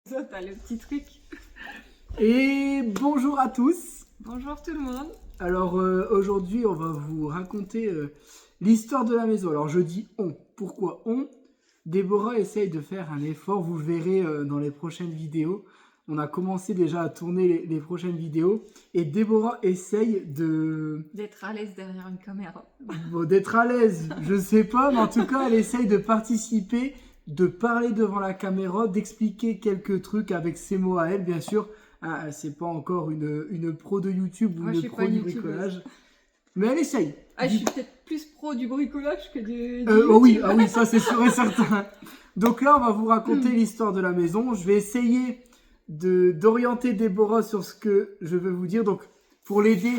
Ça, t'as le petit truc. Et bonjour à tous. Bonjour tout le monde. Alors aujourd'hui, on va vous raconter l'histoire de la maison. Alors je dis on. Pourquoi on? Déborah essaye de faire un effort, vous le verrez dans les prochaines vidéos. On a commencé déjà à tourner les prochaines vidéos. Et Déborah essaye D'être à l'aise derrière une caméra. Bon, d'être à l'aise, je sais pas, mais en tout cas, elle essaye de participer, de parler devant la caméra, d'expliquer quelques trucs avec ses mots à elle, bien sûr. Ah, c'est pas encore une pro de YouTube ou Moi, je une suis pro pas du YouTubeuse. bricolage. Mais elle essaye. Ah, je suis peut-être plus pro du bricolage que du Oh oui, YouTube. ah oui, ça c'est sûr et certain. Donc là, on va vous raconter l'histoire de la maison. Je vais essayer d'orienter Déborah sur ce que je veux vous dire. Donc, pour l'aider,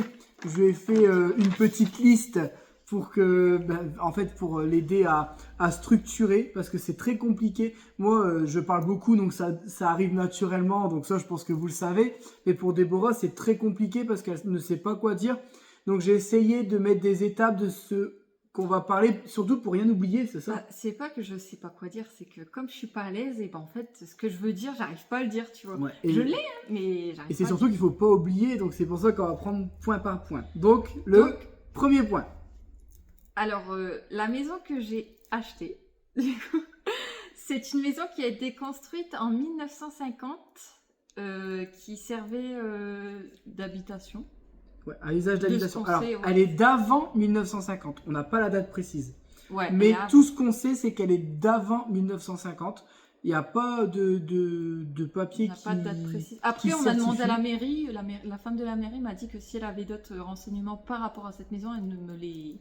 je lui ai fait une petite liste pour que, en fait, pour l'aider à structurer, parce que c'est très compliqué. Moi, je parle beaucoup, donc ça arrive naturellement. Donc ça, je pense que vous le savez. Mais pour Déborah, c'est très compliqué parce qu'elle ne sait pas quoi dire. Donc j'ai essayé de mettre des étapes de ce qu'on va parler, surtout pour rien oublier, c'est ça? Ah, c'est pas que je sais pas quoi dire, c'est que comme je suis pas à l'aise, et ben en fait, ce que je veux dire, j'arrive pas à le dire, tu vois. Ouais, Je l'ai, hein, mais j'arrive Et c'est pas à surtout le qu'il faut pas oublier, donc c'est pour ça qu'on va prendre point par point. Donc le Donc, premier point. Alors, la maison que j'ai achetée, du coup, c'est une maison qui a été construite en 1950, qui servait d'habitation. Ouais, à usage De ce d'habitation. qu'on Alors, sait, ouais. elle est d'avant 1950. On n'a pas la date précise. Ouais, Mais avant. tout ce qu'on sait, c'est qu'elle est d'avant 1950. Il n'y a pas de papier On n'a pas de date précise. Après, qui on a demandé à la certifie. mairie, la femme de la mairie m'a dit que si elle avait d'autres renseignements par rapport à cette maison, elle ne me les...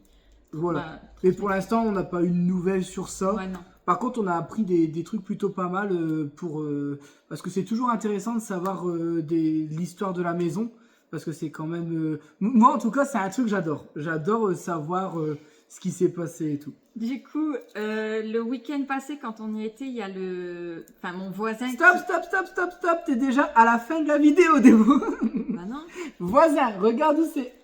Voilà. Bah, Mais pour l'instant, on n'a pas une nouvelle sur ça. ouais, non. Par contre, on a appris des trucs plutôt pas mal parce que c'est toujours intéressant de savoir l'histoire de la maison parce que c'est quand même moi en tout cas c'est un truc que j'adore. J'adore savoir ce qui s'est passé et tout. Du coup, le week-end passé, quand on y était, il y a mon voisin Stop, t'es déjà à la fin de la vidéo, Débo. Bah non. Voisin, regarde où c'est.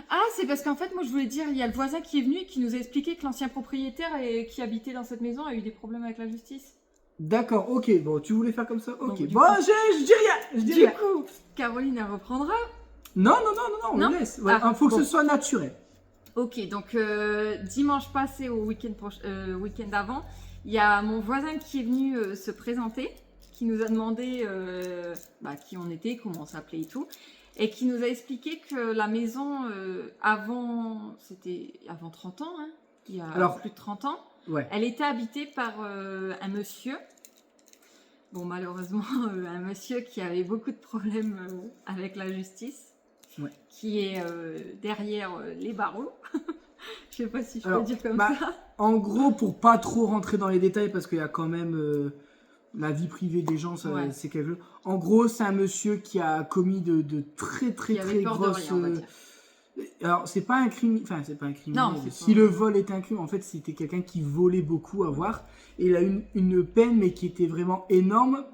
Ah, c'est parce qu'en fait, moi, je voulais dire, il y a le voisin qui est venu et qui nous a expliqué que l'ancien propriétaire qui habitait dans cette maison a eu des problèmes avec la justice. D'accord, ok, bon, tu voulais faire comme ça, ok. Donc, du Bon, coup- je dis rien, je dis Du rien. coup, Caroline, elle reprendra. Non, on Non le laisse. Ouais, Ah, faut que bon. ce soit naturel. Ok, donc dimanche passé au week-end d'avant, il y a mon voisin qui est venu se présenter, qui nous a demandé qui on était, comment on s'appelait et tout, et qui nous a expliqué que la maison c'était avant 30 ans, hein, il y a Alors, plus de 30 ans, Ouais. elle était habitée par un monsieur. Bon, malheureusement, un monsieur qui avait beaucoup de problèmes avec la justice. Ouais. Qui est derrière les barreaux. Je sais pas si je Alors, peux dire comme bah, ça. En gros, pour pas trop rentrer dans les détails, parce qu'il y a quand même la vie privée des gens, ça, Ouais. c'est quelque chose. En gros, c'est un monsieur qui a commis de très Qui avait très peur de grosses. rien, on va dire. Alors, c'est pas un crime. Enfin, c'est pas un crime. Non, c'est Si pas- le vol est un crime, en fait, c'était quelqu'un qui volait beaucoup à voir. Et il a une peine, mais qui était vraiment énorme,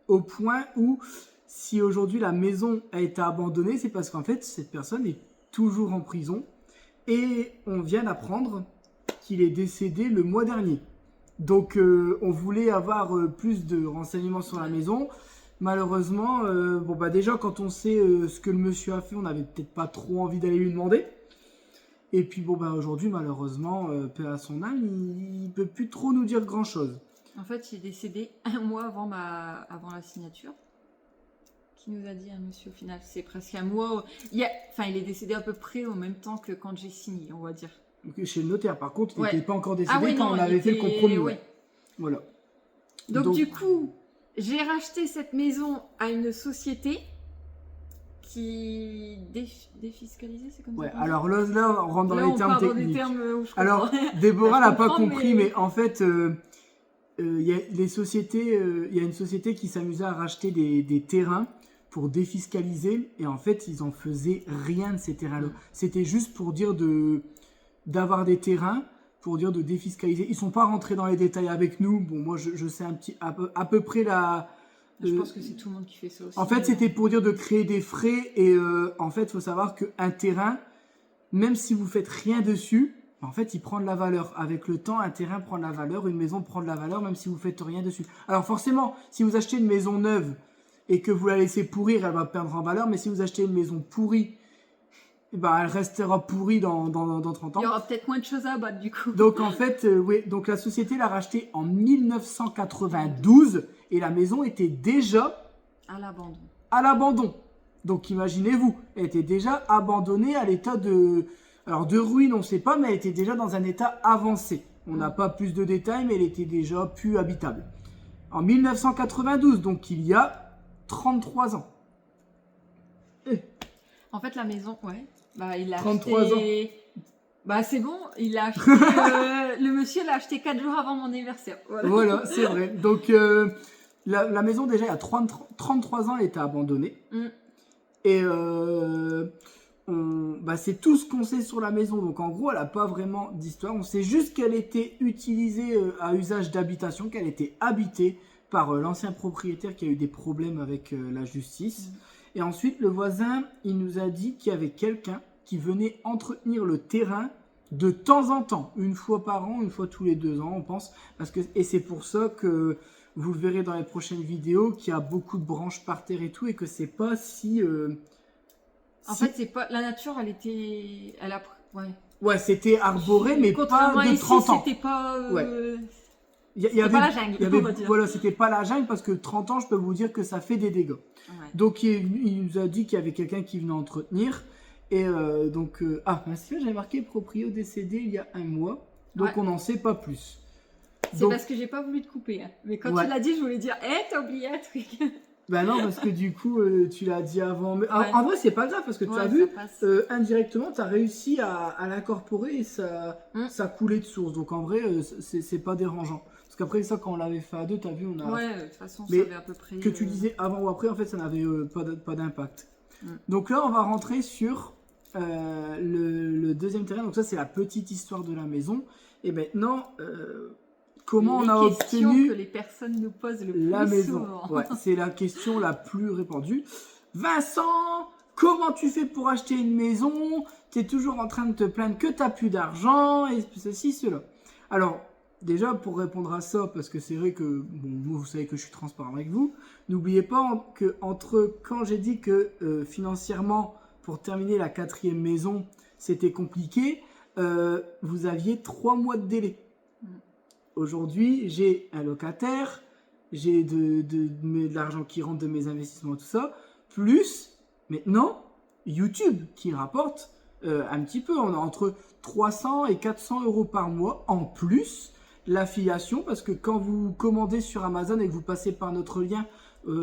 au point où, si aujourd'hui la maison a été abandonnée, c'est parce qu'en fait, cette personne est toujours en prison. Et on vient d'apprendre qu'il est décédé le mois dernier. Donc on voulait avoir plus de renseignements sur la maison. Malheureusement, déjà quand on sait ce que le monsieur a fait, on n'avait peut-être pas trop envie d'aller lui demander. Et puis aujourd'hui, malheureusement, paix à son âme, il peut plus trop nous dire grand-chose. En fait, il est décédé un mois avant la signature. Qui nous a dit un monsieur au final, c'est presque un mois. Il est décédé à peu près au même temps que quand j'ai signé, on va dire. Donc, chez le notaire, par contre, il Ouais. n'était pas encore décédé Ah oui, quand non, on il avait fait le était- compromis. oui. Ouais. Voilà. Donc du coup, j'ai racheté cette maison à une société qui défiscalisait, c'est comme ça Ouais, qu'on dit. alors là, on rentre dans Là, les on termes parle dans techniques. des termes où je comprends Alors, rien. Déborah Je l'a pas comprends, compris, mais- mais en fait, il y a les sociétés, il y a une société qui s'amusait à racheter des terrains pour défiscaliser, et en fait, ils en faisaient rien de ces terrains-là. C'était juste pour dire d'avoir des terrains, pour dire de défiscaliser. Ils sont pas rentrés dans les détails avec nous. Bon, moi, je sais à peu près la. Je pense que c'est tout le monde qui fait ça aussi. En fait, c'était pour dire de créer des frais, et en fait, il faut savoir qu'un terrain, même si vous faites rien dessus, En fait, il prend de la valeur. Avec le temps, un terrain prend de la valeur, une maison prend de la valeur, même si vous faites rien dessus. Alors forcément, si vous achetez une maison neuve et que vous la laissez pourrir, elle va perdre en valeur. Mais si vous achetez une maison pourrie, elle restera pourrie dans 30 ans. Il y aura peut-être moins de choses à abattre du coup. Donc en fait, oui, donc la société l'a rachetée en 1992 et la maison était déjà À l'abandon. à l'abandon. Donc imaginez-vous, elle était déjà abandonnée à l'état de... Alors de ruine, on ne sait pas, mais elle était déjà dans un état avancé. On n'a pas plus de détails, mais elle était déjà plus habitable. En 1992, donc il y a 33 ans. En fait, la maison, ouais. Bah, il l'a 33 acheté... Bah, c'est bon, il l'a acheté... le monsieur l'a acheté 4 jours avant mon anniversaire. Voilà, c'est vrai. Donc la maison, déjà, il y a 33 ans, elle était abandonnée. Et c'est tout ce qu'on sait sur la maison. Donc en gros, elle n'a pas vraiment d'histoire. On sait juste qu'elle était utilisée à usage d'habitation, qu'elle était habitée par l'ancien propriétaire qui a eu des problèmes avec la justice. Et ensuite, le voisin, il nous a dit qu'il y avait quelqu'un qui venait entretenir le terrain de temps en temps, une fois par an, une fois tous les 2 ans, on pense. Et c'est pour ça que vous le verrez dans les prochaines vidéos, qu'il y a beaucoup de branches par terre et tout, et que c'est pas si... En fait, c'est pas... La nature, elle était... Elle a... Ouais. Ouais, c'était arboré, mais pas de 30 ans. C'était pas... Ouais. C'était pas la jungle, on va dire. Voilà, c'était pas la jungle, parce que 30 ans, je peux vous dire que ça fait des dégâts. Ouais. Donc, il nous a dit qu'il y avait quelqu'un qui venait entretenir. Et j'avais marqué proprio décédé il y a 1 mois. Donc, on n'en sait pas plus. C'est parce que j'ai pas voulu te couper. Hein. Mais quand tu l'as dit, je voulais dire, t'as oublié un truc. Ben non, parce que du coup, tu l'as dit avant. Mais en vrai, c'est pas grave, parce que tu as vu, indirectement, tu as réussi à l'incorporer et ça coulait de source. Donc en vrai, c'est pas dérangeant. Parce qu'après ça, quand on l'avait fait à 2, tu as vu, on a... Ouais, de toute façon, ça avait à peu près... Que tu disais avant ou après, en fait, ça n'avait pas d'impact. Donc là, on va rentrer sur le deuxième terrain. Donc ça, c'est la petite histoire de la maison. Et maintenant... comment on a obtenu que les personnes nous posent le la plus maison. Souvent. Ouais, c'est la question la plus répandue. Vincent, comment tu fais pour acheter une maison? Tu es toujours en train de te plaindre que tu n'as plus d'argent et ceci, cela. Alors, déjà, pour répondre à ça, parce que c'est vrai que, moi, vous savez que je suis transparent avec vous, n'oubliez pas que entre quand j'ai dit que financièrement, pour terminer la 4e maison, c'était compliqué, vous aviez 3 mois de délai. Aujourd'hui, j'ai un locataire, j'ai de l'argent qui rentre de mes investissements, tout ça, plus maintenant YouTube qui rapporte un petit peu. On a entre 300 et 400 euros par mois en plus l'affiliation, parce que quand vous commandez sur Amazon et que vous passez par notre lien,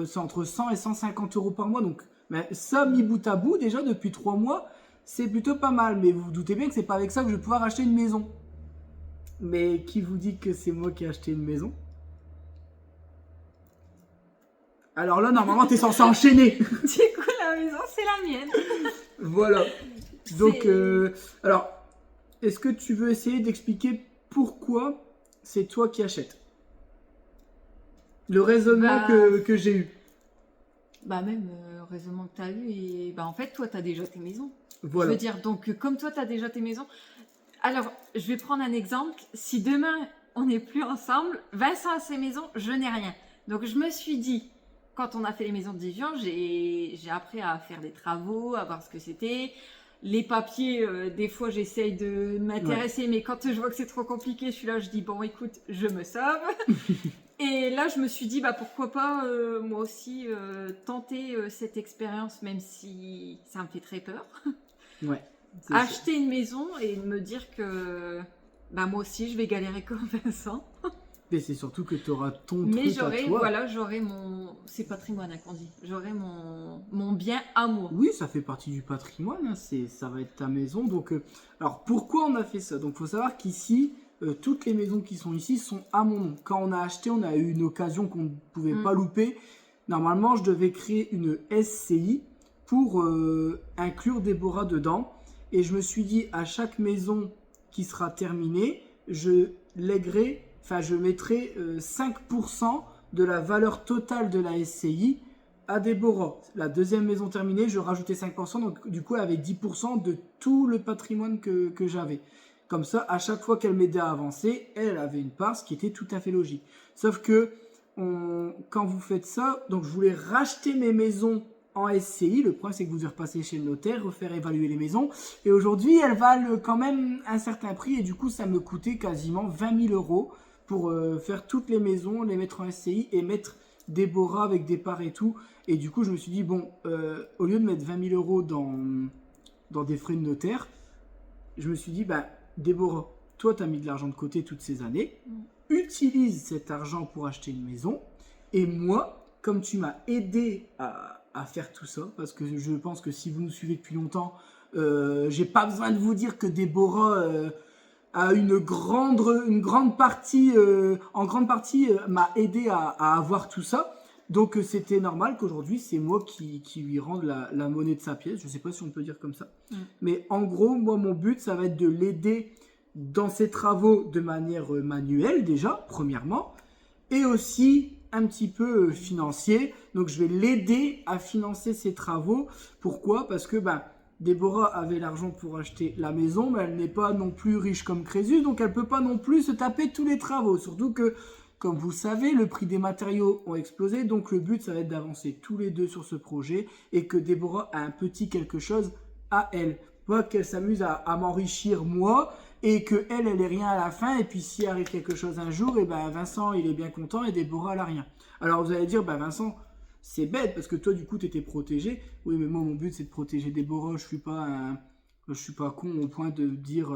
c'est entre 100 et 150 euros par mois. Donc ça, mis bout à bout, déjà depuis 3 mois, c'est plutôt pas mal. Mais vous vous doutez bien que c'est pas avec ça que je vais pouvoir acheter une maison. Mais qui vous dit que c'est moi qui ai acheté une maison? Alors là, normalement, tu es censé enchaîner. Du coup, la maison, c'est la mienne. Voilà. Donc, alors, est-ce que tu veux essayer d'expliquer pourquoi c'est toi qui achètes? Le raisonnement que j'ai eu. Même le raisonnement que tu as eu. Et en fait, toi, tu as déjà tes maisons. Voilà. Je veux dire, donc, comme toi, tu as déjà tes maisons... Alors, je vais prendre un exemple. Si demain, on n'est plus ensemble, Vincent a ses maisons, je n'ai rien. Donc, je me suis dit, quand on a fait les maisons de division, j'ai appris à faire des travaux, à voir ce que c'était. Les papiers, des fois, j'essaye de m'intéresser, mais quand je vois que c'est trop compliqué, je suis là, je dis, bon, écoute, je me sauve. Et là, je me suis dit, pourquoi pas, moi aussi, tenter cette expérience, même si ça me fait très peur. Ouais. Acheter une maison et me dire que moi aussi je vais galérer comme Vincent. Mais c'est surtout que tu auras ton truc Mais à toi. j'aurai mon... C'est patrimoine qu'on dit. J'aurai mon bien à moi. Oui, ça fait partie du patrimoine. Hein. Ça va être ta maison. Donc, alors pourquoi on a fait ça? Donc il faut savoir qu'ici, toutes les maisons qui sont ici sont à mon nom. Quand on a acheté, on a eu une occasion qu'on ne pouvait pas louper. Normalement, je devais créer une SCI pour inclure Déborah dedans. Et je me suis dit, à chaque maison qui sera terminée, je mettrai 5% de la valeur totale de la SCI à Déborah. La deuxième maison terminée, je rajoutais 5%, donc du coup, elle avait 10% de tout le patrimoine que j'avais. Comme ça, à chaque fois qu'elle m'aidait à avancer, elle avait une part, ce qui était tout à fait logique. Sauf que quand vous faites ça, donc je voulais racheter mes maisons en SCI. Le problème, c'est que vous devez repasser chez le notaire, refaire évaluer les maisons. Et aujourd'hui, elles valent quand même un certain prix. Et du coup, ça me coûtait quasiment 20 000 euros pour faire toutes les maisons, les mettre en SCI et mettre Déborah avec des parts et tout. Et du coup, je me suis dit, bon, au lieu de mettre 20 000 euros dans des frais de notaire, je me suis dit, bah, Déborah, toi, tu as mis de l'argent de côté toutes ces années. Utilise cet argent pour acheter une maison. Et moi, comme tu m'as aidé à faire tout ça, parce que je pense que si vous nous suivez depuis longtemps, j'ai pas besoin de vous dire que Déborah a une grande partie, m'a aidé à avoir tout ça. Donc c'était normal qu'aujourd'hui, c'est moi qui lui rende la monnaie de sa pièce. Je ne sais pas si on peut dire comme ça. Mais en gros, moi, mon but, ça va être de l'aider dans ses travaux de manière manuelle déjà, premièrement, et aussi un petit peu financier. Donc je vais l'aider à financer ses travaux. Pourquoi ? Parce que Déborah avait l'argent pour acheter la maison, mais elle n'est pas non plus riche comme Crésus, donc elle ne peut pas non plus se taper tous les travaux. Surtout que, comme vous le savez, le prix des matériaux ont explosé, donc le but, ça va être d'avancer tous les deux sur ce projet et que Déborah a un petit quelque chose à elle. Pas qu'elle s'amuse à m'enrichir moi et qu'elle ait rien à la fin, et puis s'il arrive quelque chose un jour, et Vincent, il est bien content et Déborah, elle a rien. Alors vous allez dire, Vincent, c'est bête parce que toi, du coup, tu étais protégé. Oui, mais moi, mon but, c'est de protéger Déborah. Je suis pas con au point de dire.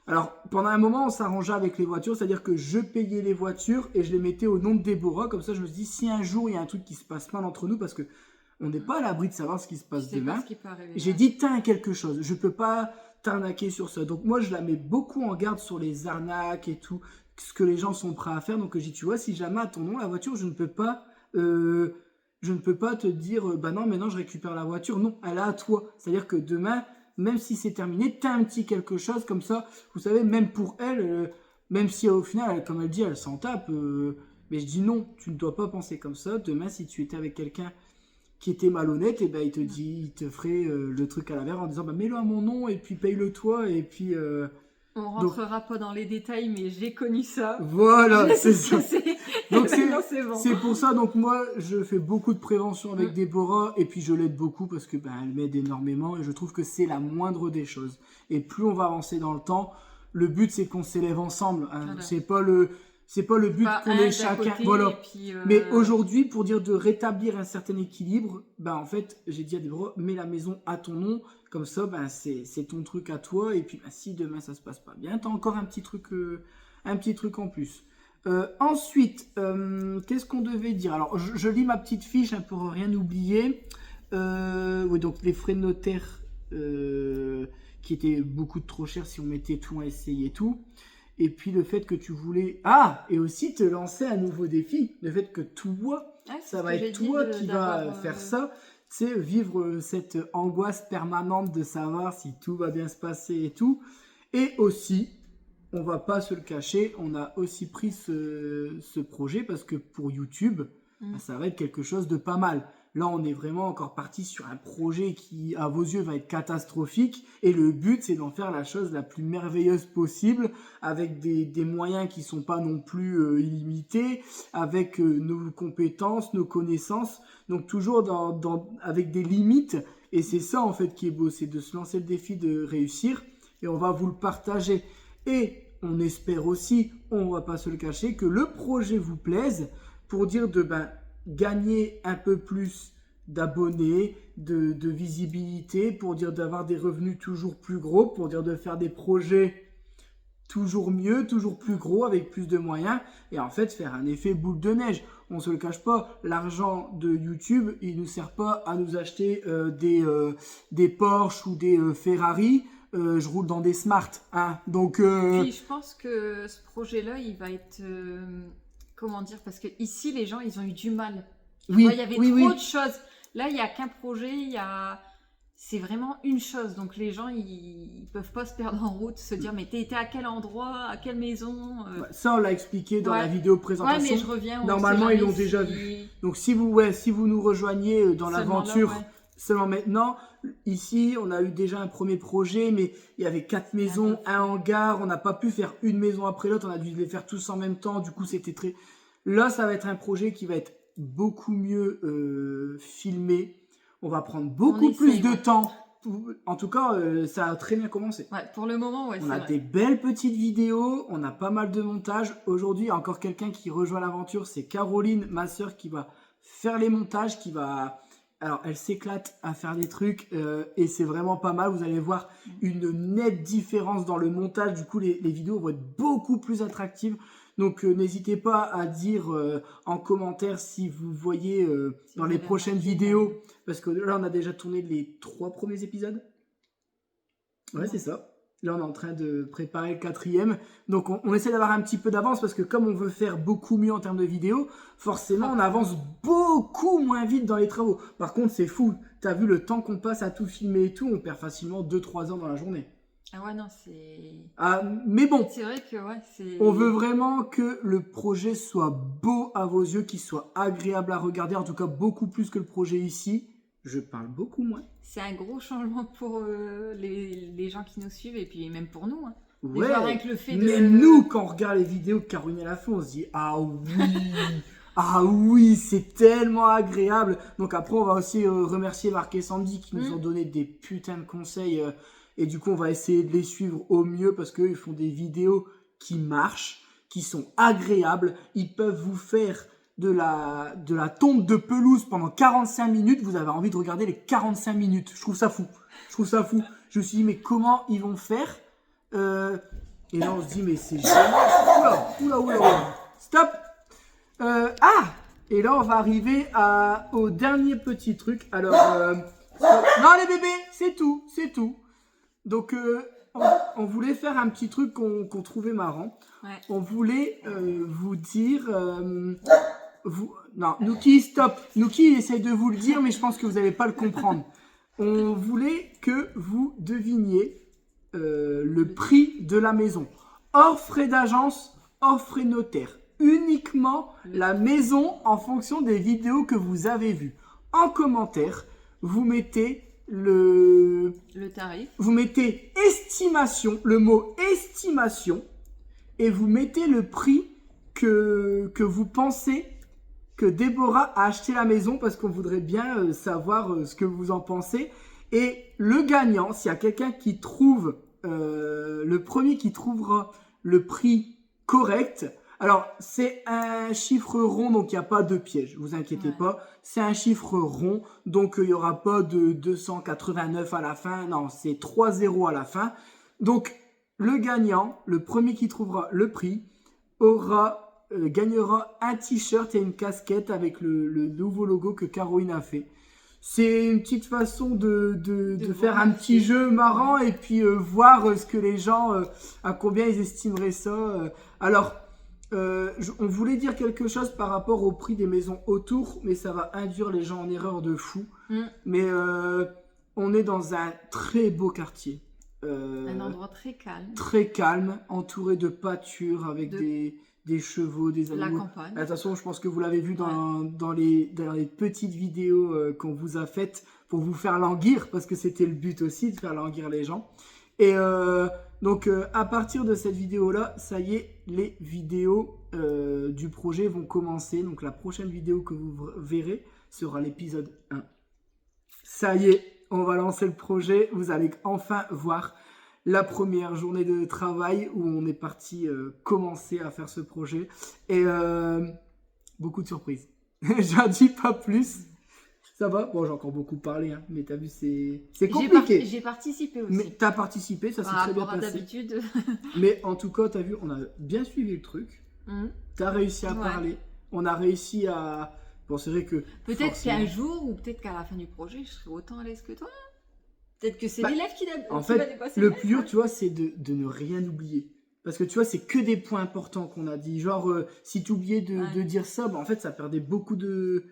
Alors, pendant un moment, on s'arrangeait avec les voitures, c'est-à-dire que je payais les voitures et je les mettais au nom de Déborah. Comme ça, je me suis dit, si un jour il y a un truc qui se passe mal entre nous, parce que on n'est pas à l'abri de savoir ce qui se passe demain. J'ai dit, t'as quelque chose. Je peux pas t'arnaquer sur ça. Donc moi, je la mets beaucoup en garde sur les arnaques et tout, ce que les gens sont prêts à faire. Donc je dis, tu vois, si jamais à ton nom la voiture, je ne peux pas te dire, non, maintenant je récupère la voiture. Non, elle est à toi. C'est-à-dire que demain, même si c'est terminé, tu as un petit quelque chose comme ça. Vous savez, même pour elle, même si au final, comme elle dit, elle s'en tape. Mais je dis non, tu ne dois pas penser comme ça. Demain, si tu étais avec quelqu'un qui était malhonnête, et il te ferait le truc à l'envers en disant, mets-le à mon nom et puis paye-le toi et puis... On rentrera pas dans les détails, mais j'ai connu ça. Voilà, c'est ça. Donc bon. C'est pour ça, donc moi, je fais beaucoup de prévention avec Déborah, et puis je l'aide beaucoup parce que elle m'aide énormément, et je trouve que c'est la moindre des choses. Et plus on va avancer dans le temps, le but c'est qu'on s'élève ensemble. Hein. Voilà. C'est pas le but qu'on ait chacun. Côté, voilà. Puis, Mais aujourd'hui, pour dire de rétablir un certain équilibre, en fait, j'ai dit à Déborah, mets la maison à ton nom. Comme ça, c'est ton truc à toi. Et puis, si demain ça se passe pas bien, t'as encore un petit truc en plus. Ensuite, qu'est-ce qu'on devait dire ? Alors, je lis ma petite fiche pour rien oublier. Oui, donc les frais de notaire qui étaient beaucoup trop chers si on mettait tout en SCI et tout. Et puis le fait que tu voulais... Ah, et aussi te lancer un nouveau défi. Le fait que toi, ça va être toi qui va faire ça. C'est vivre cette angoisse permanente de savoir si tout va bien se passer et tout. Et aussi, on va pas se le cacher, on a aussi pris ce projet parce que pour YouTube, ça va être quelque chose de pas mal. Là, on est vraiment encore parti sur un projet qui, à vos yeux, va être catastrophique. Et le but, c'est d'en faire la chose la plus merveilleuse possible, avec des moyens qui sont pas non plus illimités, avec nos compétences, nos connaissances. Donc toujours avec des limites. Et c'est ça, en fait, qui est beau. C'est de se lancer le défi de réussir. Et on va vous le partager. Et on espère aussi, on va pas se le cacher, que le projet vous plaise pour dire gagner un peu plus d'abonnés, de visibilité, pour dire d'avoir des revenus toujours plus gros, pour dire de faire des projets toujours mieux, toujours plus gros, avec plus de moyens, et en fait faire un effet boule de neige. On se le cache pas, l'argent de YouTube, il nous sert pas à nous acheter des Porsche ou des Ferrari. Je roule dans des Smart, hein. Donc Puis je pense que ce projet-là, il va être... Comment dire ? Parce que ici, les gens, ils ont eu du mal. Il y avait trop de choses. Là, il n'y a qu'un projet, c'est vraiment une chose. Donc les gens, ils peuvent pas se perdre en route, se dire, mais t'étais à quel endroit, à quelle maison Ça, on l'a expliqué dans la vidéo présentation. Ouais, mais je reviens. Normalement, ils l'ont déjà vu. Donc si vous nous rejoignez dans l'aventure Seulement maintenant, ici, on a eu déjà un premier projet, mais il y avait 4 maisons, un hangar. On n'a pas pu faire une maison après l'autre. On a dû les faire tous en même temps. Du coup, c'était très... Là, ça va être un projet qui va être beaucoup mieux filmé. On va prendre beaucoup plus de temps. En tout cas, ça a très bien commencé. Ouais, pour le moment, ouais, on a des belles petites vidéos. On a pas mal de montage. Aujourd'hui, il y a encore quelqu'un qui rejoint l'aventure. C'est Caroline, ma sœur, qui va faire les montages, qui va... Alors, elle s'éclate à faire des trucs et c'est vraiment pas mal. Vous allez voir une nette différence dans le montage. Du coup, les vidéos vont être beaucoup plus attractives. Donc, n'hésitez pas à dire en commentaire si vous voyez dans les prochaines vidéos. Parce que là, on a déjà tourné les 3 premiers épisodes. Ouais, c'est ça. Là, on est en train de préparer le 4e. Donc, on essaie d'avoir un petit peu d'avance parce que comme on veut faire beaucoup mieux en termes de vidéos, forcément, on avance beaucoup moins vite dans les travaux. Par contre, c'est fou. Tu as vu le temps qu'on passe à tout filmer et tout. On perd facilement 2-3 heures dans la journée. Ah ouais, non, c'est... Ah, mais bon, c'est vrai que ouais, c'est... on veut vraiment que le projet soit beau à vos yeux, qu'il soit agréable à regarder. En tout cas, beaucoup plus que le projet ici. Je parle beaucoup moins. C'est un gros changement pour les gens qui nous suivent et puis même pour nous. Hein. Ouais, déjà, avec le fait de... même nous, quand on regarde les vidéos de Caroline à la fin, on se dit « Ah oui, ah oui, c'est tellement agréable !» Donc après, on va aussi remercier Marc et Sandy qui nous ont donné des putains de conseils. Et du coup, on va essayer de les suivre au mieux parce qu'ils font des vidéos qui marchent, qui sont agréables. Ils peuvent vous faire de la tonte de pelouse pendant 45 minutes. Vous avez envie de regarder les 45 minutes. Je trouve ça fou. Je me suis dit, mais comment ils vont faire et là, on se dit, mais c'est génial. Oula. Stop. Et là, on va arriver au dernier petit truc. Alors, non, les bébés, c'est tout. Donc, on voulait faire un petit truc qu'on trouvait marrant. Ouais. On voulait vous dire... Non, Nuki, stop. Nuki, il essaye de vous le dire, mais je pense que vous n'allez pas le comprendre. On voulait que vous deviniez le prix de la maison. Hors frais d'agence, hors frais notaire. Uniquement la maison en fonction des vidéos que vous avez vues. En commentaire, vous mettez le tarif. Vous mettez estimation, le mot estimation, et vous mettez le prix que vous pensez que Déborah a acheté la maison parce qu'on voudrait bien savoir ce que vous en pensez. Et le gagnant, s'il y a quelqu'un qui trouve, le premier qui trouvera le prix correct, alors c'est un chiffre rond, donc il n'y a pas de piège, vous inquiétez pas, c'est un chiffre rond, donc il n'y aura pas de 289 à la fin, non, c'est 3 zéros à la fin. Donc le gagnant, le premier qui trouvera le prix, gagnera un t-shirt et une casquette avec le nouveau logo que Caroline a fait. C'est une petite façon de faire un petit jeu marrant et puis voir ce que les gens, à combien ils estimeraient ça. Alors, on voulait dire quelque chose par rapport au prix des maisons autour, mais ça va induire les gens en erreur de fou. Mais on est dans un très beau quartier. Un endroit très calme. Très calme, entouré de pâtures avec des chevaux, des animaux. La campagne. Attention, je pense que vous l'avez vu dans les petites vidéos qu'on vous a faites pour vous faire languir, parce que c'était le but aussi, de faire languir les gens. Et donc, à partir de cette vidéo-là, ça y est, les vidéos du projet vont commencer. Donc, la prochaine vidéo que vous verrez sera l'épisode 1. Ça y est, on va lancer le projet. Vous allez enfin voir la première journée de travail où on est parti commencer à faire ce projet. Et beaucoup de surprises. J'en dis pas plus. Ça va? Bon, j'ai encore beaucoup parlé, hein, mais t'as vu, c'est compliqué. J'ai participé aussi. Mais t'as participé, ça s'est très bien passé. D'habitude. Mais en tout cas, t'as vu, on a bien suivi le truc. T'as réussi à parler. On a réussi à... Bon, c'est vrai que... Peut-être qu'un jour, ou peut-être qu'à la fin du projet, je serai autant à l'aise que toi. Peut-être que c'est l'élève qui va dépasser. En fait, le plus dur, tu vois, c'est de ne rien oublier. Parce que tu vois, c'est que des points importants qu'on a dit. Genre, si tu oubliais de dire ça, bah, en fait, ça perdait beaucoup de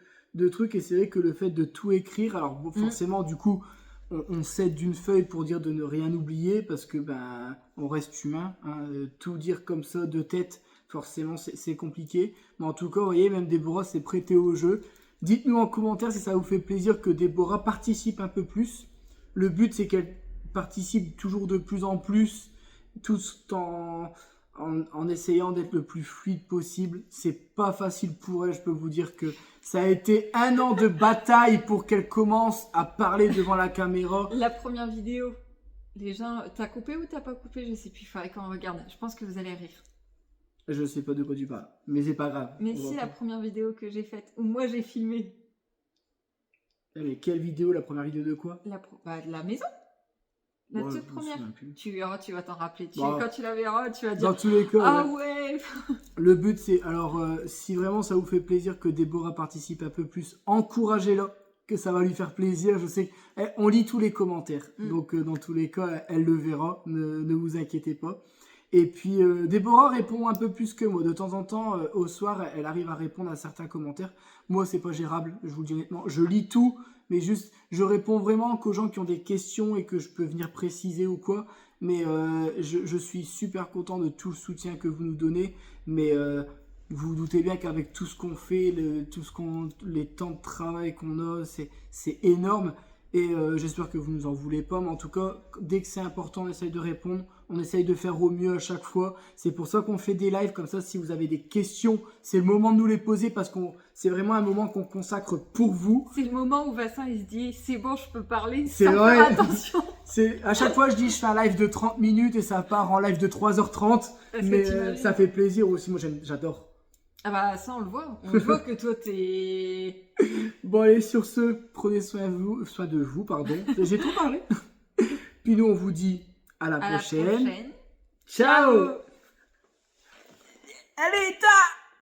trucs. Et c'est vrai que le fait de tout écrire, alors bon, forcément, du coup, on s'aide d'une feuille pour dire de ne rien oublier. Parce que, ben, on reste humain. Hein, tout dire comme ça, de tête, forcément, c'est compliqué. Mais en tout cas, vous voyez, même Déborah s'est prêtée au jeu. Dites-nous en commentaire si ça vous fait plaisir que Déborah participe un peu plus. Le but, c'est qu'elle participe toujours de plus en plus, tout en essayant d'être le plus fluide possible. C'est pas facile pour elle, je peux vous dire que ça a été 1 an de bataille pour qu'elle commence à parler devant la caméra. La première vidéo, les gens, t'as coupé ou t'as pas coupé? Je sais plus, il faudrait qu'on regarde. Je pense que vous allez rire. Je sais pas de quoi tu parles, mais c'est pas grave. Mais si, la première vidéo que j'ai faite, où moi j'ai filmé. Mais quelle vidéo? La première vidéo de quoi? De la maison. La toute première. Tu verras, tu vas t'en rappeler. Quand tu la verras, tu vas dire. Dans tous les cas. Ah ouais. Le but, c'est. Alors, si vraiment ça vous fait plaisir que Déborah participe un peu plus, encouragez-la, que ça va lui faire plaisir. Je sais on lit tous les commentaires. Donc, dans tous les cas, elle le verra. Ne vous inquiétez pas. Et puis, Déborah répond un peu plus que moi. De temps en temps, au soir, elle arrive à répondre à certains commentaires. Moi, c'est pas gérable, je vous le dis honnêtement. Je lis tout, mais juste, je réponds vraiment qu'aux gens qui ont des questions et que je peux venir préciser ou quoi. Mais je suis super content de tout le soutien que vous nous donnez. Mais vous vous doutez bien qu'avec tout ce qu'on fait, les temps de travail qu'on a, c'est énorme. Et j'espère que vous ne nous en voulez pas, mais en tout cas, dès que c'est important, on essaye de répondre, on essaye de faire au mieux à chaque fois. C'est pour ça qu'on fait des lives comme ça. Si vous avez des questions, c'est le moment de nous les poser parce que c'est vraiment un moment qu'on consacre pour vous. C'est le moment où Vincent il se dit c'est bon, je peux parler. C'est vrai. Attention. À chaque fois, je dis je fais un live de 30 minutes et ça part en live de 3h30. Mais ça fait plaisir aussi. Moi, j'adore. Ah bah ça on le voit que toi t'es... Bon allez, sur ce, prenez soin de vous, pardon, j'ai trop parlé. Puis nous on vous dit à la prochaine. Ciao. Allez, ta